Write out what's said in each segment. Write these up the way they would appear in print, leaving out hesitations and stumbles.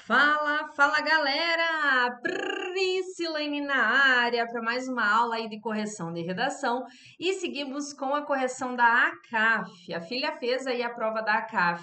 Fala, fala galera! Priscilane na área para mais uma aula aí de correção de redação e seguimos com a correção da ACAF. A filha fez aí a prova da ACAF,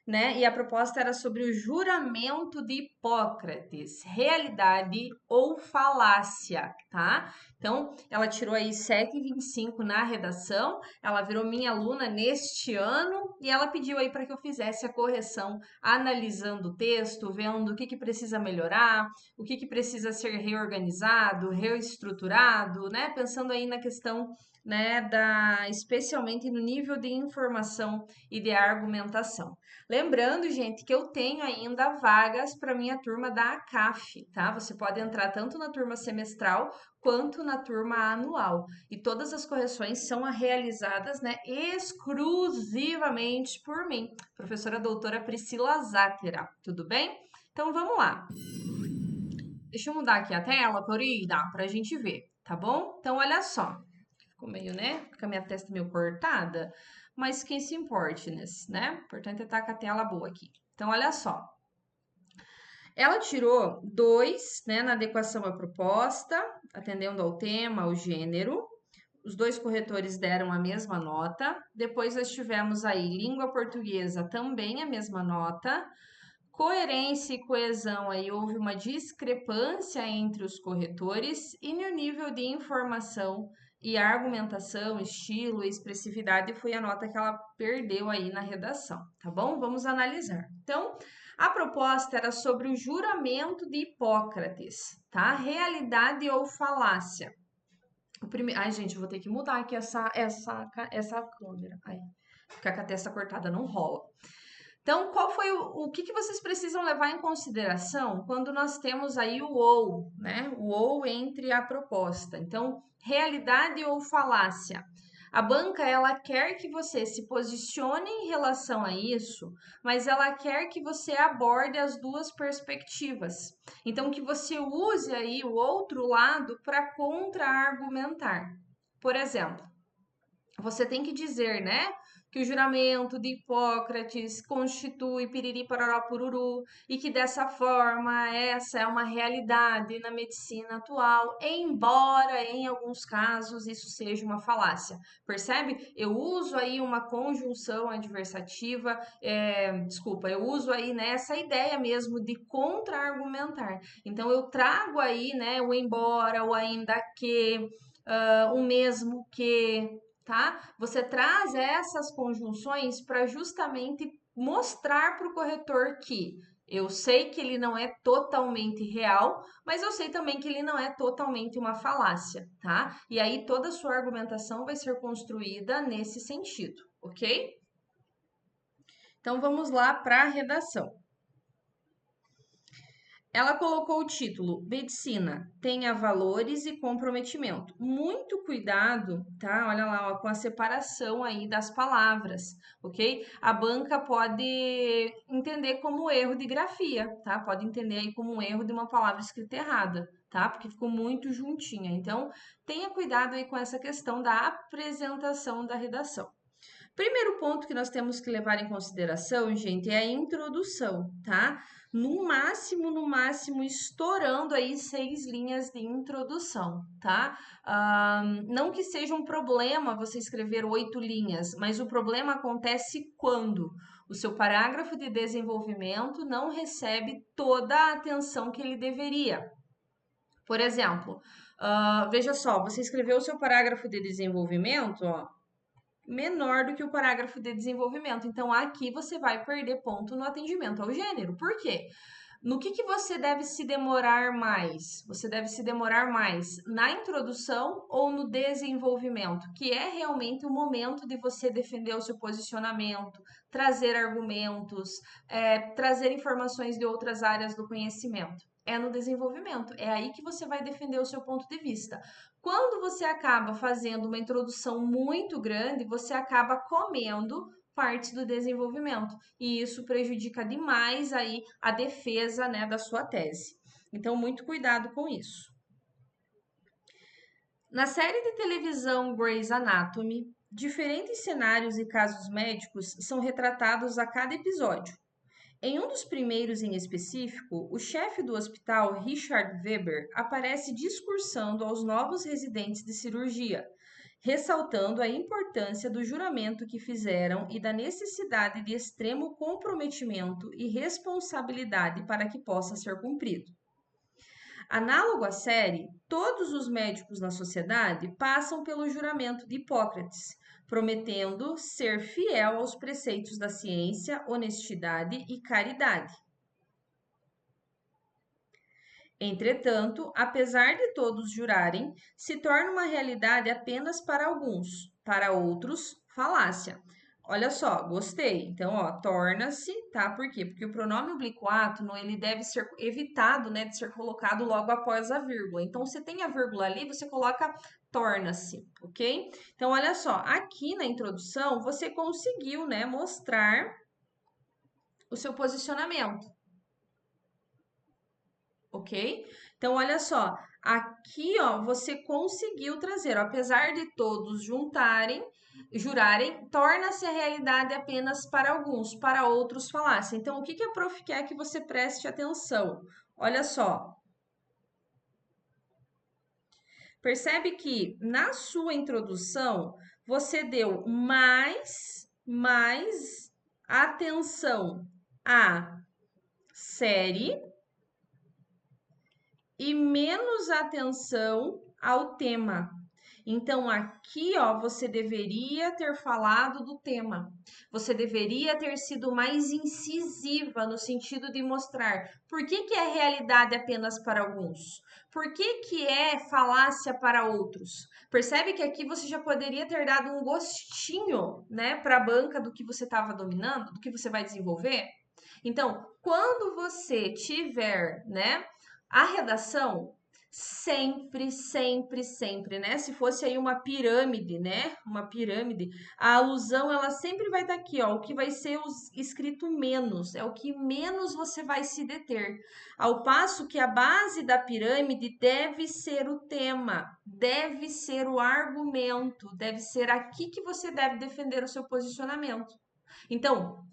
né? E a proposta era sobre o juramento de Hipócrates, realidade ou falácia, tá? Então, ela tirou aí 7,25 na redação, ela virou minha aluna neste ano e ela pediu aí para que eu fizesse a correção analisando o texto, vendo o que precisa melhorar, o que precisa ser reorganizado, reestruturado, né? Pensando aí na questão, né, especialmente no nível de informação e de argumentação. Lembrando, gente, que eu tenho ainda vagas para minha turma da ACAF, tá? Você pode entrar tanto na turma semestral quanto na turma anual. E todas as correções são realizadas, né, exclusivamente por mim, professora doutora Priscila Zátera, tudo bem? Então vamos lá. Deixa eu mudar aqui a tela, Corina, para a gente ver, tá bom? Então olha só, ficou meio, né? Fica a minha testa meio cortada, mas quem se importe nesse, né? O importante é estar com a tela boa aqui. Então olha só. Ela tirou 2, né, na adequação à proposta, atendendo ao tema, ao gênero. Os dois corretores deram a mesma nota. Depois nós tivemos aí língua portuguesa também a mesma nota. Coerência e coesão aí houve uma discrepância entre os corretores e no nível de informação e argumentação, estilo e expressividade foi a nota que ela perdeu aí na redação, tá bom? Vamos analisar. Então, a proposta era sobre o juramento de Hipócrates, tá? Realidade ou falácia. Ai, gente, eu vou ter que mudar aqui essa câmera. Ai, ficar com a testa cortada não rola. Então, qual foi o que vocês precisam levar em consideração quando nós temos aí o ou, né? O ou entre a proposta. Então, realidade ou falácia. A banca, ela quer que você se posicione em relação a isso, mas ela quer que você aborde as duas perspectivas. Então, que você use aí o outro lado para contra-argumentar. Por exemplo, você tem que dizer, né, que o juramento de Hipócrates constitui piriri parará pururu e que dessa forma essa é uma realidade na medicina atual, embora em alguns casos isso seja uma falácia. Percebe? Eu uso aí uma conjunção adversativa, eu uso aí nessa ideia mesmo de contra-argumentar. Então eu trago aí, né, o embora, o ainda que, o mesmo que, tá? Você traz essas conjunções para justamente mostrar para o corretor que eu sei que ele não é totalmente real, mas eu sei também que ele não é totalmente uma falácia, tá? E aí toda a sua argumentação vai ser construída nesse sentido, ok? Então vamos lá para a redação. Ela colocou o título Medicina, tenha valores e comprometimento. Muito cuidado, tá? Olha lá, ó, com a separação aí das palavras, ok? A banca pode entender como erro de grafia, tá? Pode entender aí como um erro de uma palavra escrita errada, tá? Porque ficou muito juntinha. Então, tenha cuidado aí com essa questão da apresentação da redação. Primeiro ponto que nós temos que levar em consideração, gente, é a introdução, tá? No máximo, estourando aí 6 linhas de introdução, tá? Não que seja um problema você escrever 8 linhas, mas o problema acontece quando o seu parágrafo de desenvolvimento não recebe toda a atenção que ele deveria. Por exemplo, veja só, você escreveu o seu parágrafo de desenvolvimento, ó, menor do que o parágrafo de desenvolvimento. Então, aqui você vai perder ponto no atendimento ao gênero. Por quê? No que você deve se demorar mais? Você deve se demorar mais na introdução ou no desenvolvimento, que é realmente o momento de você defender o seu posicionamento, trazer argumentos, trazer informações de outras áreas do conhecimento. É no desenvolvimento, é aí que você vai defender o seu ponto de vista. Quando você acaba fazendo uma introdução muito grande, você acaba comendo partes do desenvolvimento e isso prejudica demais aí a defesa, né, da sua tese. Então, muito cuidado com isso. Na série de televisão Grey's Anatomy, Diferentes cenários e casos médicos são retratados a cada episódio. Em um dos primeiros em específico, o chefe do hospital, Richard Weber, aparece discursando aos novos residentes de cirurgia, ressaltando a importância do juramento que fizeram e da necessidade de extremo comprometimento e responsabilidade para que possa ser cumprido. Análogo à série, todos os médicos na sociedade passam pelo juramento de Hipócrates, prometendo ser fiel aos preceitos da ciência, honestidade e caridade. Entretanto, apesar de todos jurarem, se torna uma realidade apenas para alguns, para outros, falácia. Olha só, gostei. Então, ó, torna-se, tá? Por quê? Porque o pronome oblíquo átono, ele deve ser evitado, né, de ser colocado logo após a vírgula. Então, você tem a vírgula ali, você coloca torna-se, ok? Então, olha só, aqui na introdução, você conseguiu, né, mostrar o seu posicionamento, ok? Então, olha só, aqui, ó, você conseguiu trazer, ó, apesar de todos jurarem, torna-se a realidade apenas para alguns, para outros falácia. Então, o que que a prof quer que você preste atenção? Olha só, percebe que na sua introdução você deu mais atenção à série e menos atenção ao tema. Então, aqui, ó, você deveria ter falado do tema. Você deveria ter sido mais incisiva no sentido de mostrar por que que é realidade apenas para alguns. Por que que é falácia para outros? Percebe que aqui você já poderia ter dado um gostinho, né, para a banca do que você estava dominando, do que você vai desenvolver? Então, quando você tiver, né, a redação, sempre, né? Se fosse aí uma pirâmide, né? Uma pirâmide, a alusão ela sempre vai estar aqui, ó. O que vai ser escrito menos, é o que menos você vai se deter. Ao passo que a base da pirâmide deve ser o tema, deve ser o argumento, deve ser aqui que você deve defender o seu posicionamento. Então,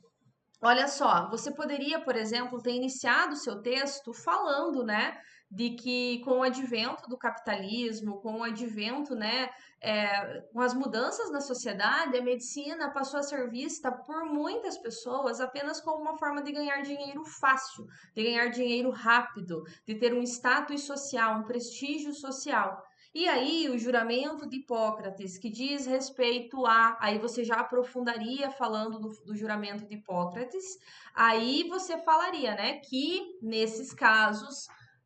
olha só, você poderia, por exemplo, ter iniciado o seu texto falando, né, de que com o advento do capitalismo, com o advento, né, com as mudanças na sociedade, a medicina passou a ser vista por muitas pessoas apenas como uma forma de ganhar dinheiro fácil, de ganhar dinheiro rápido, de ter um status social, um prestígio social. E aí, o juramento de Hipócrates, que diz respeito a. Aí você já aprofundaria falando do juramento de Hipócrates. Aí você falaria, né, que nesses casos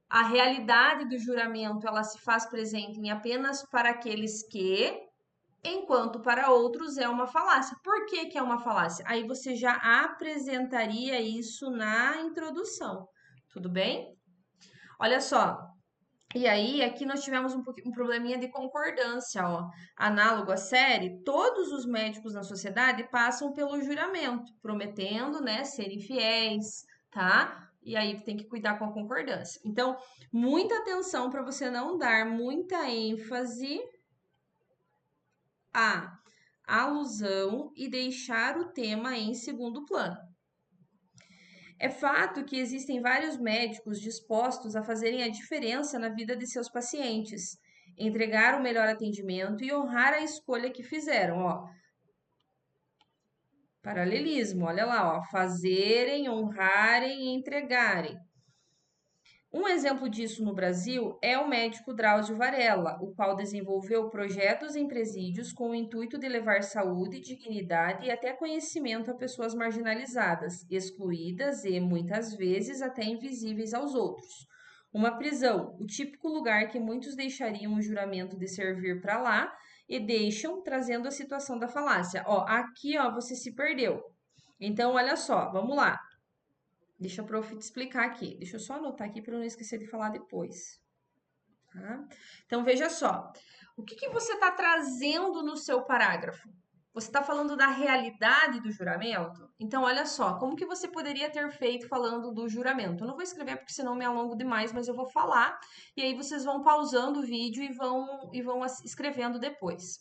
a realidade do juramento ela se faz presente em apenas para aqueles que, enquanto para outros é uma falácia. Por que que é uma falácia? Aí você já apresentaria isso na introdução. Tudo bem? Olha só, e aí, aqui nós tivemos um probleminha de concordância, ó. Análogo à série, todos os médicos na sociedade passam pelo juramento, prometendo, né, serem fiéis, tá? E aí tem que cuidar com a concordância. Então, muita atenção para você não dar muita ênfase à alusão e deixar o tema em segundo plano. É fato que existem vários médicos dispostos a fazerem a diferença na vida de seus pacientes, entregar o melhor atendimento e honrar a escolha que fizeram, ó. Paralelismo, olha lá, ó, fazerem, honrarem e entregarem. Um exemplo disso no Brasil é o médico Drauzio Varella, o qual desenvolveu projetos em presídios com o intuito de levar saúde, dignidade e até conhecimento a pessoas marginalizadas, excluídas e, muitas vezes, até invisíveis aos outros. Uma prisão, o típico lugar que muitos deixariam o juramento de servir para lá e deixam, trazendo a situação da falácia. Ó, aqui, ó, você se perdeu. Então, olha só, vamos lá. Deixa a prof te explicar aqui. Deixa eu só anotar aqui para eu não esquecer de falar depois. Tá? Então, veja só. O que que você está trazendo no seu parágrafo? Você está falando da realidade do juramento? Então, olha só, como que você poderia ter feito falando do juramento? Eu não vou escrever porque senão me alongo demais, mas eu vou falar e aí vocês vão pausando o vídeo e vão escrevendo depois.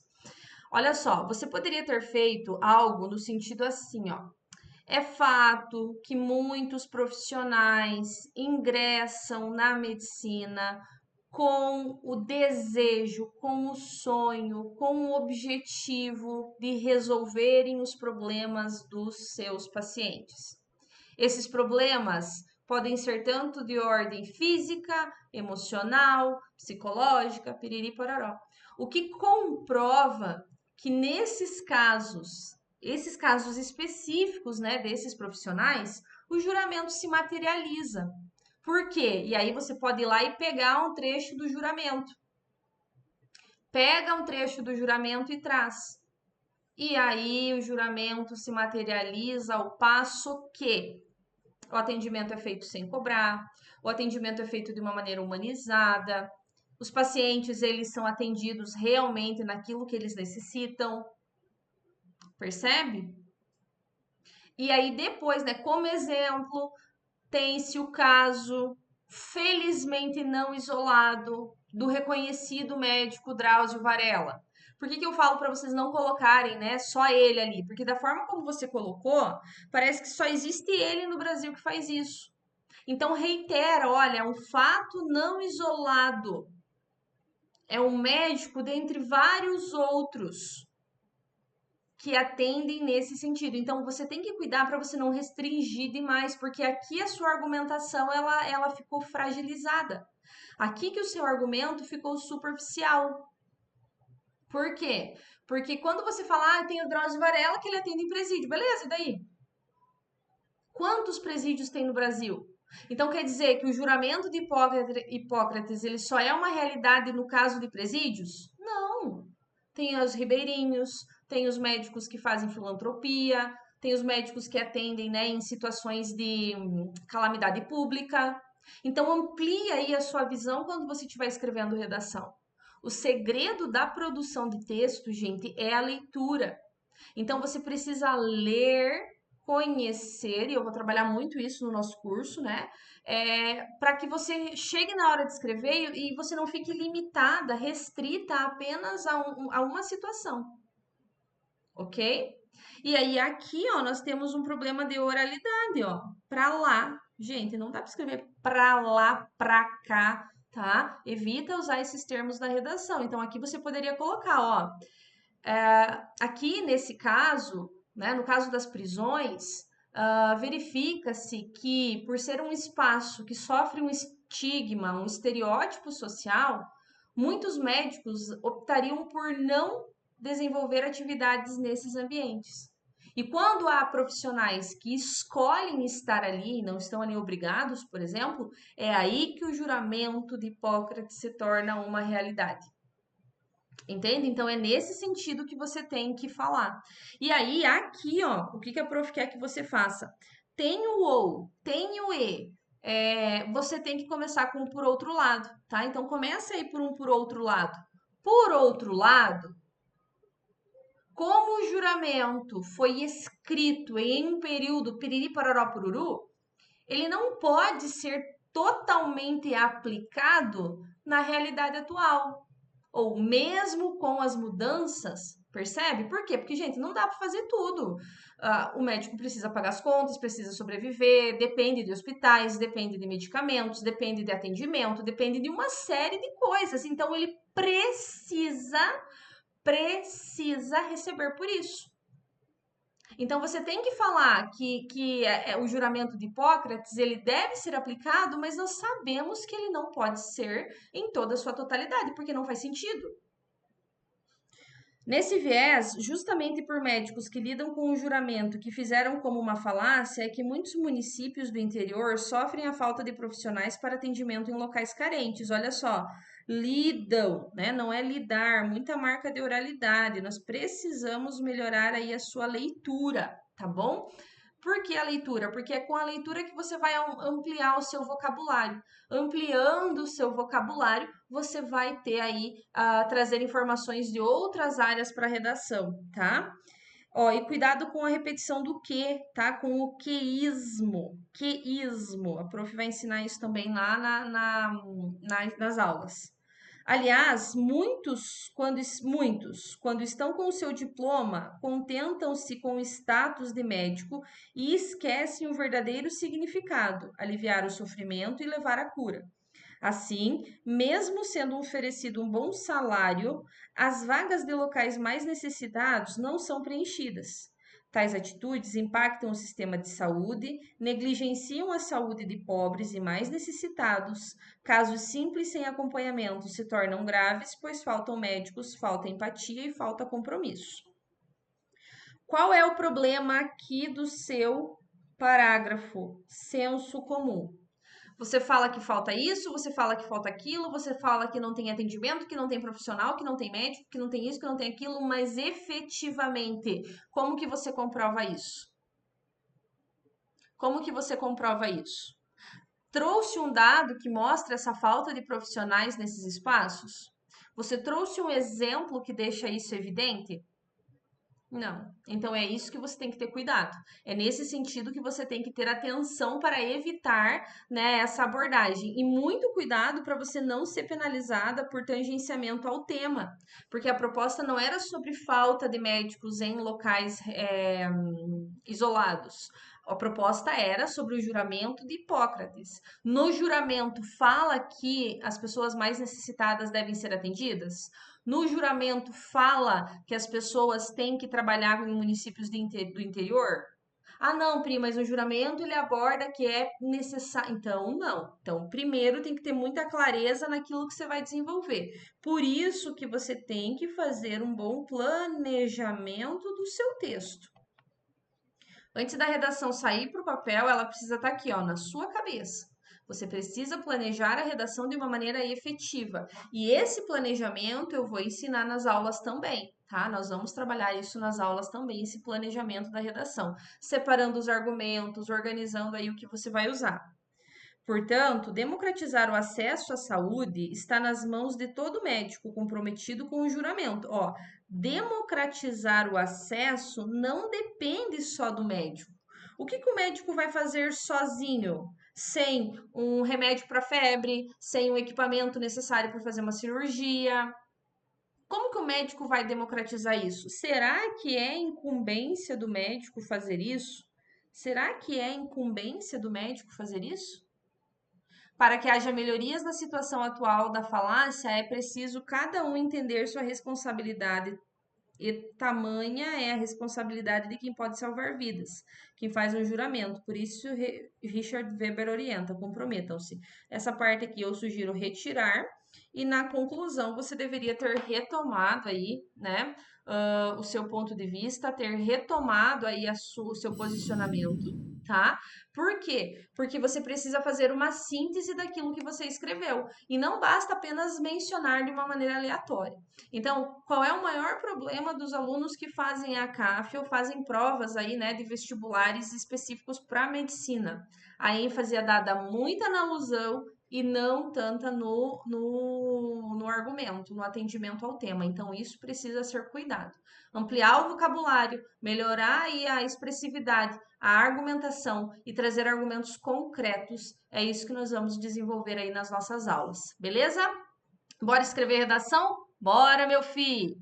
Olha só, você poderia ter feito algo no sentido assim, ó. É fato que muitos profissionais ingressam na medicina com o desejo, com o sonho, com o objetivo de resolverem os problemas dos seus pacientes. Esses problemas podem ser tanto de ordem física, emocional, psicológica, piriri pororó. O que comprova que esses casos específicos, né, desses profissionais, o juramento se materializa. Por quê? E aí você pode ir lá e pegar um trecho do juramento. Pega um trecho do juramento e traz. E aí o juramento se materializa ao passo que o atendimento é feito sem cobrar, o atendimento é feito de uma maneira humanizada, os pacientes eles são atendidos realmente naquilo que eles necessitam, percebe? E aí depois, né, como exemplo, tem-se o caso, felizmente não isolado, do reconhecido médico Drauzio Varella. Por que eu falo para vocês não colocarem, né, só ele ali? Porque da forma como você colocou, parece que só existe ele no Brasil que faz isso. Então, reitera, olha, é um fato não isolado. É um médico dentre vários outros que atendem nesse sentido. Então, você tem que cuidar para você não restringir demais, porque aqui a sua argumentação ela ficou fragilizada. Aqui que o seu argumento ficou superficial. Por quê? Porque quando você fala, tem o Drauzio Varella que ele atende em presídio, beleza, e daí? Quantos presídios tem no Brasil? Então quer dizer que o juramento de Hipócrates ele só é uma realidade no caso de presídios? Não. Tem os ribeirinhos, tem os médicos que fazem filantropia, tem os médicos que atendem, né, em situações de calamidade pública. Então amplia aí a sua visão quando você estiver escrevendo redação. O segredo da produção de texto, gente, é a leitura. Então você precisa ler, conhecer, e eu vou trabalhar muito isso no nosso curso, né? Para que você chegue na hora de escrever e você não fique limitada, restrita apenas a uma situação, ok? E aí aqui, ó, nós temos um problema de oralidade, ó. Pra lá, gente, não dá para escrever pra lá, pra cá, tá? Evita usar esses termos na redação. Então aqui você poderia colocar, ó, aqui nesse caso, né, no caso das prisões, verifica-se que, por ser um espaço que sofre um estigma, um estereótipo social, muitos médicos optariam por não desenvolver atividades nesses ambientes. E quando há profissionais que escolhem estar ali, não estão ali obrigados, por exemplo, é aí que o juramento de Hipócrates se torna uma realidade. Entende? Então é nesse sentido que você tem que falar. E aí, aqui, ó, o que que a prof quer que você faça? Tem o ou, tem o e. Você tem que começar com o por outro lado, tá? Então começa aí por um por outro lado. Por outro lado, como o juramento foi escrito em um período piriri pararó pururu, ele não pode ser totalmente aplicado na realidade atual ou mesmo com as mudanças, percebe? Por quê? Porque, gente, não dá para fazer tudo. O médico precisa pagar as contas, precisa sobreviver, depende de hospitais, depende de medicamentos, depende de atendimento, depende de uma série de coisas. Então, ele precisa receber por isso. Então você tem que falar que o juramento de Hipócrates ele deve ser aplicado, mas nós sabemos que ele não pode ser em toda a sua totalidade, porque não faz sentido. Nesse viés, justamente por médicos que lidam com o juramento que fizeram como uma falácia, é que muitos municípios do interior sofrem a falta de profissionais para atendimento em locais carentes. Olha só, lidam, né? Não é lidar, muita marca de oralidade. Nós precisamos melhorar aí a sua leitura, tá bom? Por que a leitura? Porque é com a leitura que você vai ampliar o seu vocabulário. Ampliando o seu vocabulário, você vai ter aí trazer informações de outras áreas para a redação, tá? Ó, e cuidado com a repetição do que, tá? Com o queísmo. Queísmo. A prof vai ensinar isso também lá nas aulas. Aliás, quando estão com o seu diploma, contentam-se com o status de médico e esquecem o verdadeiro significado, aliviar o sofrimento e levar a cura. Assim, mesmo sendo oferecido um bom salário, as vagas de locais mais necessitados não são preenchidas. Tais atitudes impactam o sistema de saúde, negligenciam a saúde de pobres e mais necessitados. Casos simples sem acompanhamento se tornam graves, pois faltam médicos, falta empatia e falta compromisso. Qual é o problema aqui do seu parágrafo? Senso comum. Você fala que falta isso, você fala que falta aquilo, você fala que não tem atendimento, que não tem profissional, que não tem médico, que não tem isso, que não tem aquilo, mas efetivamente, como que você comprova isso? Como que você comprova isso? Trouxe um dado que mostra essa falta de profissionais nesses espaços? Você trouxe um exemplo que deixa isso evidente? Não. Então é isso que você tem que ter cuidado. É nesse sentido que você tem que ter atenção para evitar, né, essa abordagem. E muito cuidado para você não ser penalizada por tangenciamento ao tema, porque a proposta não era sobre falta de médicos em locais isolados. A proposta era sobre o juramento de Hipócrates. No juramento fala que as pessoas mais necessitadas devem ser atendidas? No juramento fala que as pessoas têm que trabalhar em municípios do interior? Ah, não, Pri, mas no juramento ele aborda que é necessário. Então, não. Então, primeiro tem que ter muita clareza naquilo que você vai desenvolver. Por isso que você tem que fazer um bom planejamento do seu texto. Antes da redação sair para o papel, ela precisa estar aqui, ó, na sua cabeça. Você precisa planejar a redação de uma maneira efetiva. E esse planejamento eu vou ensinar nas aulas também, tá? Nós vamos trabalhar isso nas aulas também, esse planejamento da redação, separando os argumentos, organizando aí o que você vai usar. Portanto, democratizar o acesso à saúde está nas mãos de todo médico comprometido com o juramento. Ó, democratizar o acesso não depende só do médico. O que o médico vai fazer sozinho, sem um remédio para febre, sem o equipamento necessário para fazer uma cirurgia? Como que o médico vai democratizar isso? Será que é incumbência do médico fazer isso? Será que é incumbência do médico fazer isso? Para que haja melhorias na situação atual da falácia, é preciso cada um entender sua responsabilidade e tamanha é a responsabilidade de quem pode salvar vidas, quem faz um juramento. Por isso, Richard Weber orienta: comprometam-se. Essa parte aqui eu sugiro retirar, e na conclusão você deveria ter retomado aí, né, o seu ponto de vista, ter retomado aí o seu posicionamento, tá? Por quê? Porque você precisa fazer uma síntese daquilo que você escreveu, e não basta apenas mencionar de uma maneira aleatória. Então, qual é o maior problema dos alunos que fazem a CAF ou fazem provas aí, né, de vestibulares específicos para medicina? A ênfase é dada muita na alusão e não tanta no argumento, no atendimento ao tema. Então, isso precisa ser cuidado. Ampliar o vocabulário, melhorar aí a expressividade, a argumentação e trazer argumentos concretos. É isso que nós vamos desenvolver aí nas nossas aulas, beleza? Bora escrever redação? Bora, meu filho!